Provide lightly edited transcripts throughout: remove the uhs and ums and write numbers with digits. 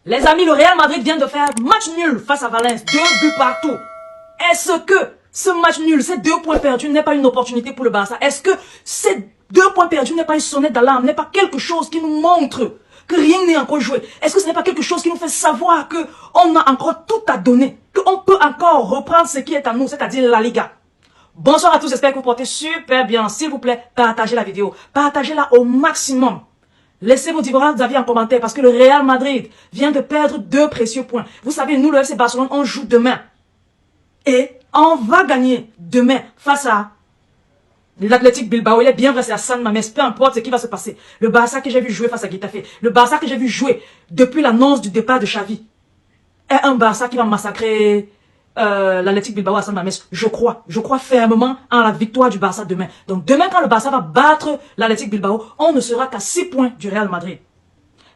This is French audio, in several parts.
Les amis, le Real Madrid vient de faire match nul face à Valence. 2 buts partout. Est-ce que ce match nul, ces 2 points perdus n'est pas une opportunité pour le Barça? Est-ce que ces 2 points perdus n'est pas une sonnette d'alarme? N'est pas quelque chose qui nous montre que rien n'est encore joué? Est-ce que ce n'est pas quelque chose qui nous fait savoir que on a encore tout à donner? Qu'on peut encore reprendre ce qui est à nous, c'est-à-dire la Liga? Bonsoir à tous, j'espère que vous portez super bien. S'il vous plaît, partagez la vidéo. Partagez-la au maximum. Laissez vos différents avis en commentaire parce que le Real Madrid vient de perdre 2 précieux points. Vous savez, nous, le FC Barcelone, on joue demain. Et on va gagner demain face à l'Athletic Bilbao. Il est bien vrai, c'est à San Mamés. Peu importe ce qui va se passer. Le Barça que j'ai vu jouer face à Getafe, le Barça que j'ai vu jouer depuis l'annonce du départ de Xavi, est un Barça qui va massacrer l'Athletic Bilbao à San Mamés. Je crois fermement en la victoire du Barça demain. Donc demain, quand le Barça va battre l'Athletic Bilbao, on ne sera qu'à 6 points du Real Madrid.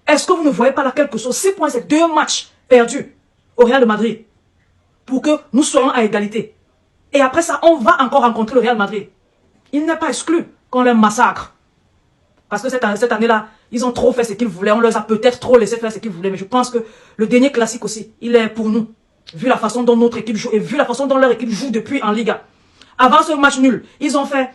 Est-ce que vous ne voyez pas là quelque chose? 6 points, c'est 2 matchs perdus au Real Madrid pour que nous soyons à égalité. Et après ça, on va encore rencontrer le Real Madrid. Il n'est pas exclu qu'on les massacre. Parce que cette année-là, ils ont trop fait ce qu'ils voulaient. On leur a peut-être trop laissé faire ce qu'ils voulaient. Mais je pense que le dernier classique aussi, il est pour nous. Vu la façon dont notre équipe joue et vu la façon dont leur équipe joue depuis en Liga. Avant ce match nul, ils ont fait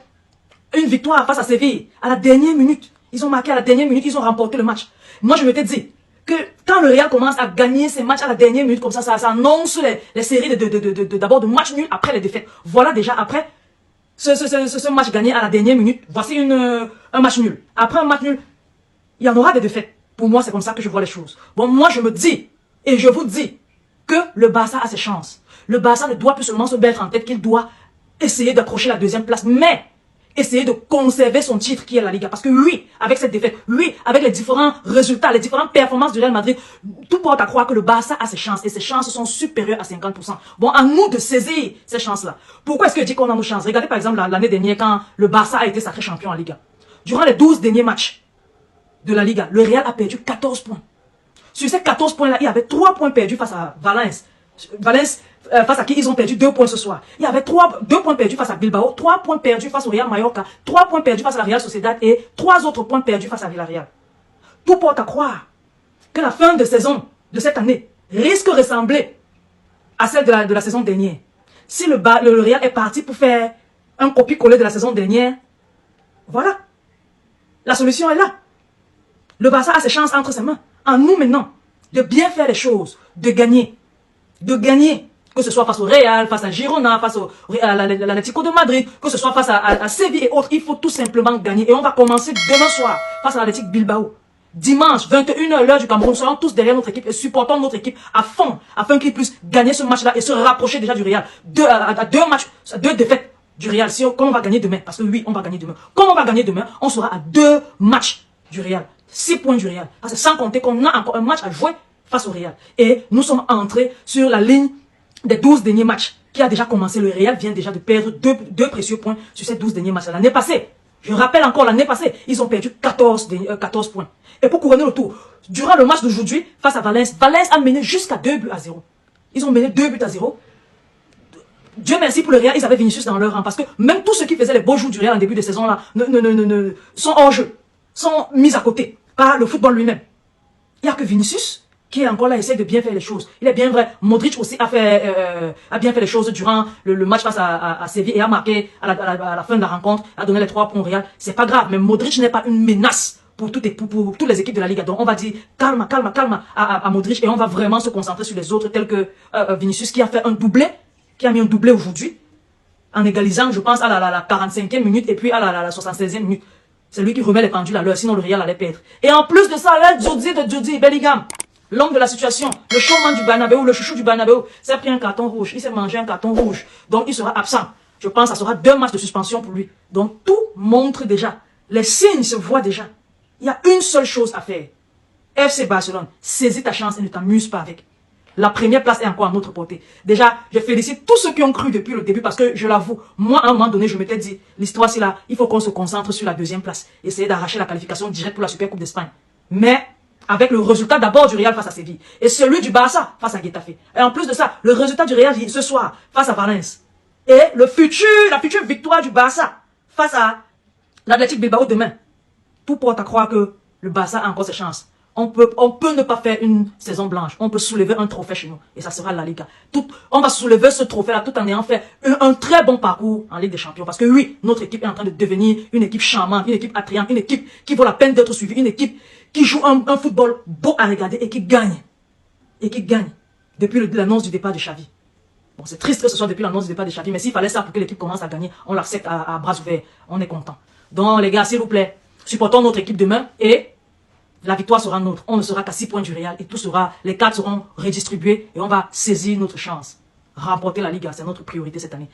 une victoire face à Séville. À la dernière minute, ils ont marqué à la dernière minute, ils ont remporté le match. Moi, je m'étais dit que quand le Real commence à gagner ces matchs à la dernière minute, comme ça annonce les séries d'abord de matchs nuls après les défaites. Voilà déjà après ce match gagné à la dernière minute. Voici un match nul. Après un match nul, il y en aura des défaites. Pour moi, c'est comme ça que je vois les choses. Bon, moi, je me dis, et je vous dis, que le Barça a ses chances. Le Barça ne doit plus seulement se mettre en tête qu'il doit essayer d'accrocher la 2e place, mais essayer de conserver son titre qui est la Liga. Parce que oui, avec cette défaite, oui, avec les différents résultats, les différentes performances du Real Madrid, tout porte à croire que le Barça a ses chances et ses chances sont supérieures à 50%. Bon, à nous de saisir ces chances-là. Pourquoi est-ce que je dis qu'on a nos chances? Regardez par exemple l'année dernière quand le Barça a été sacré champion en Liga. Durant les 12 derniers matchs de la Liga, le Real a perdu 14 points. Sur ces 14 points-là, il y avait 3 points perdus face à Valence. Face à qui ils ont perdu 2 points ce soir. Il y avait 2 points perdus face à Bilbao, 3 points perdus face au Real Mallorca, 3 points perdus face à la Real Sociedad et 3 autres points perdus face à Villarreal. Tout porte à croire que la fin de saison de cette année risque de ressembler à celle de la saison dernière. Si le Real est parti pour faire un copier-coller de la saison dernière, voilà. La solution est là. Le Barça a ses chances entre ses mains. En nous maintenant, de bien faire les choses, de gagner, que ce soit face au Real, face à Girona, face à l'Atlético de Madrid, que ce soit face à Séville et autres, il faut tout simplement gagner. Et on va commencer demain soir face à l'Athletic Bilbao. Dimanche, 21 h, l'heure du Cameroun, nous serons tous derrière notre équipe et supportons notre équipe à fond, afin qu'ils puissent gagner ce match-là et se rapprocher déjà du Real. À 2 matchs, 2 défaites du Real. Comme on va gagner demain, parce que oui, on va gagner demain. Comme on va gagner demain, on sera à 2 matchs du Real. 6 points du Real. Parce que sans compter qu'on a encore un match à jouer face au Real. Et nous sommes entrés sur la ligne des 12 derniers matchs qui a déjà commencé. Le Real vient déjà de perdre 2 précieux points sur ces 12 derniers matchs. L'année passée, je rappelle encore l'année passée, ils ont perdu 14 points. Et pour couronner le tour, durant le match d'aujourd'hui, face à Valence, Valence a mené jusqu'à 2 buts à 0. Ils ont mené 2 buts à 0. Dieu merci pour le Real, ils avaient Vinicius dans leur rang. Parce que même tous ceux qui faisaient les beaux jours du Real en début de saison là, sont hors jeu, sont mis à côté par le football lui-même. Il n'y a que Vinicius qui est encore là, essaie de bien faire les choses. Il est bien vrai, Modric aussi a bien fait les choses durant le match face à Séville et a marqué à la fin de la rencontre, a donné les 3 points au Real. C'est pas grave, mais Modric n'est pas une menace pour toutes les équipes de la Liga. Donc on va dire calme à Modric et on va vraiment se concentrer sur les autres tels que Vinicius qui a fait un doublé, qui a mis un doublé aujourd'hui en égalisant, je pense, à la 45e minute et puis à la 76e minute. C'est lui qui remet les pendules à l'heure, sinon le Real allait perdre. Et en plus de ça, là, Jude Bellingham, l'homme de la situation, le showman du Bernabéu, le chouchou du Bernabéu, s'est pris un carton rouge, il s'est mangé un carton rouge. Donc il sera absent. Je pense que ça sera 2 matchs de suspension pour lui. Donc tout montre déjà, les signes se voient déjà. Il y a une seule chose à faire. FC Barcelone, saisis ta chance et ne t'amuse pas avec. La première place est encore à notre portée. Déjà, je félicite tous ceux qui ont cru depuis le début parce que je l'avoue, moi à un moment donné, je m'étais dit, l'histoire c'est là, il faut qu'on se concentre sur la 2e place. Essayer d'arracher la qualification directe pour la Super Coupe d'Espagne. Mais, avec le résultat d'abord du Real face à Séville et celui du Barça face à Getafe. Et en plus de ça, le résultat du Real ce soir face à Valence. Et la future victoire du Barça face à l'Athletic Bilbao demain. Tout porte à croire que le Barça a encore ses chances. On peut ne pas faire une saison blanche. On peut soulever un trophée chez nous. Et ça sera la Liga. On va soulever ce trophée-là tout en ayant fait un très bon parcours en Ligue des Champions. Parce que oui, notre équipe est en train de devenir une équipe charmante, une équipe attrayante, une équipe qui vaut la peine d'être suivie, une équipe qui joue un football beau à regarder et qui gagne. Et qui gagne. Depuis l'annonce du départ de Xavi. Bon, c'est triste que ce soit depuis l'annonce du départ de Xavi, mais s'il fallait ça pour que l'équipe commence à gagner, on l'accepte à bras ouverts. On est content. Donc les gars, s'il vous plaît, supportons notre équipe demain et la victoire sera nôtre. On ne sera qu'à 6 points du Real et les cartes seront redistribuées et on va saisir notre chance. Remporter la Liga, c'est notre priorité cette année.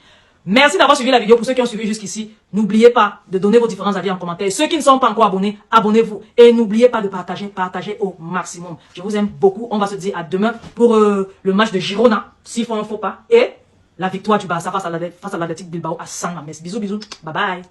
Merci d'avoir suivi la vidéo. Pour ceux qui ont suivi jusqu'ici, n'oubliez pas de donner vos différents avis en commentaire. Et ceux qui ne sont pas encore abonnés, abonnez-vous. Et n'oubliez pas de partager au maximum. Je vous aime beaucoup. On va se dire à demain pour le match de Girona, s'ils font un faux pas. Et la victoire du Barça face à l'Athletic Bilbao à San Mamés. Bisous, bisous. Bye bye.